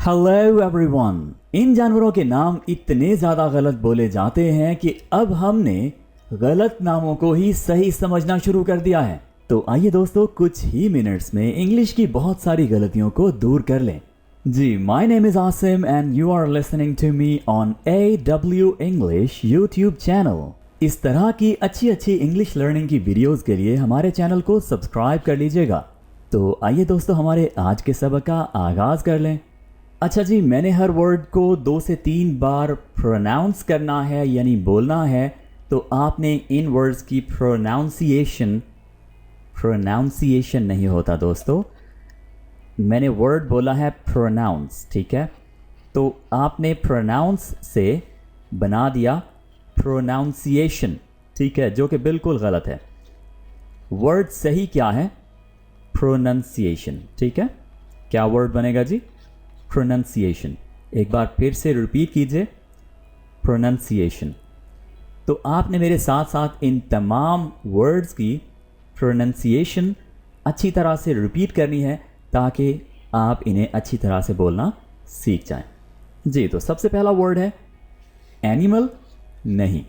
Hello everyone. इन जानवरों के नाम इतने ज़्यादा गलत बोले जाते हैं कि अब हमने गलत नामों को ही सही समझना शुरू कर दिया है। तो आइए दोस्तों, कुछ ही मिनट्स में इंग्लिश की बहुत सारी गलतियों को दूर कर लें। जी, my name is Asim and you are listening to me on AW English YouTube channel. इस तरह की अच्छी अच्छी इंग्लिश लर्निंग की वीडियोस के लिए हमारे चैनल को सब्सक्राइब कर लीजिएगा। तो आइए दोस्तों, हमारे आज के सबक का आगाज़ कर लें। अच्छा जी, मैंने हर वर्ड को 2 से 3 बार प्रोनाउंस करना है यानी बोलना है। तो आपने इन वर्ड्स की प्रोनाउंसिएशन नहीं होता दोस्तों, मैंने वर्ड बोला है प्रोनाउंस, ठीक है। तो आपने प्रोनाउंस से बना दिया प्रोनाउंसिएशन, ठीक है, जो कि बिल्कुल गलत है। वर्ड सही क्या है? प्रोनंसिएशन, ठीक है। क्या वर्ड बनेगा जी? प्रोनंसिएशन। एक बार फिर से रिपीट कीजिए, प्रोनंसिएशन। तो आपने मेरे साथ साथ इन तमाम वर्ड्स की प्रोनंसिएशन अच्छी तरह से रिपीट करनी है ताकि आप इन्हें अच्छी तरह से बोलना सीख जाएं। जी, तो सबसे पहला वर्ड है एनिमल। नहीं,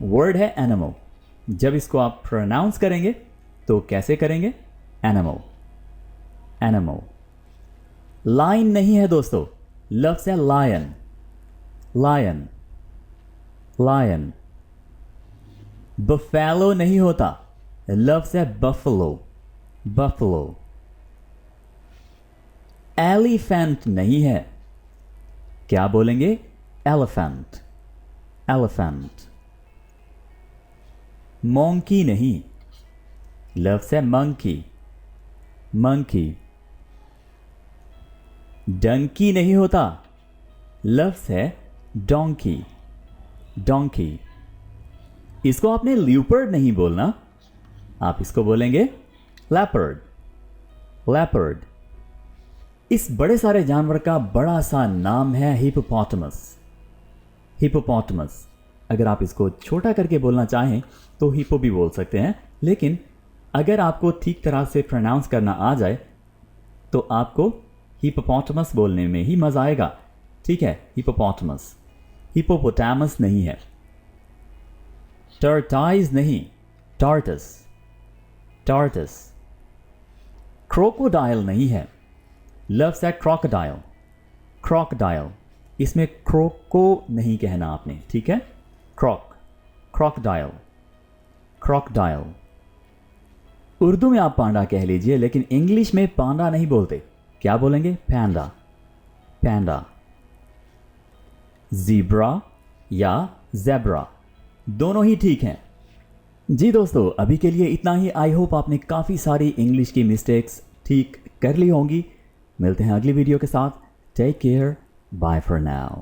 वर्ड है एनिमल। जब इसको आप प्रोनाउंस करेंगे तो कैसे करेंगे? Animal, animal. लाइन नहीं है दोस्तों, लफ्ज़ है लायन, लायन, लायन। बफेलो नहीं होता, लफ्ज़ है बफलो, बफलो। एलिफेंट नहीं है, क्या बोलेंगे? Elephant, elephant. मोंकी नहीं, लफ्ज़ है मंकी, मंकी। डंकी नहीं होता, लफ्ज़ है डोंकी, डोंकी। इसको आपने ल्यूपर्ड नहीं बोलना, आप इसको बोलेंगे लेपर्ड, लेपर्ड। इस बड़े सारे जानवर का बड़ा सा नाम है हिप्पोपोटामस, हिप्पोपोटामस। अगर आप इसको छोटा करके बोलना चाहें तो हिप्पो भी बोल सकते हैं, लेकिन अगर आपको ठीक तरह से प्रोनाउंस करना आ जाए तो आपको हिप्पोपोटामस बोलने में ही मज़ा आएगा, ठीक है। हिप्पोपोटामस, हिप्पोपोटामस नहीं है। टर्टाइज नहीं, टार्टस, टार्टस। क्रोकोडाइल नहीं है, लफ्ज़ है क्रोकोडाइल, क्रोकोडाइल। इसमें क्रोको नहीं कहना आपने, ठीक है। Crook, crocodile, crocodile. उर्दू में आप पांडा कह लीजिए, लेकिन इंग्लिश में पांडा नहीं बोलते। क्या बोलेंगे? पैंडा, पैंडा। ज़ीब्रा या ज़ेब्रा, दोनों ही ठीक हैं। जी दोस्तों, अभी के लिए इतना ही। आई होप आपने काफ़ी सारी इंग्लिश की मिस्टेक्स ठीक कर ली होंगी। मिलते हैं अगली वीडियो के साथ। Take care, bye for now.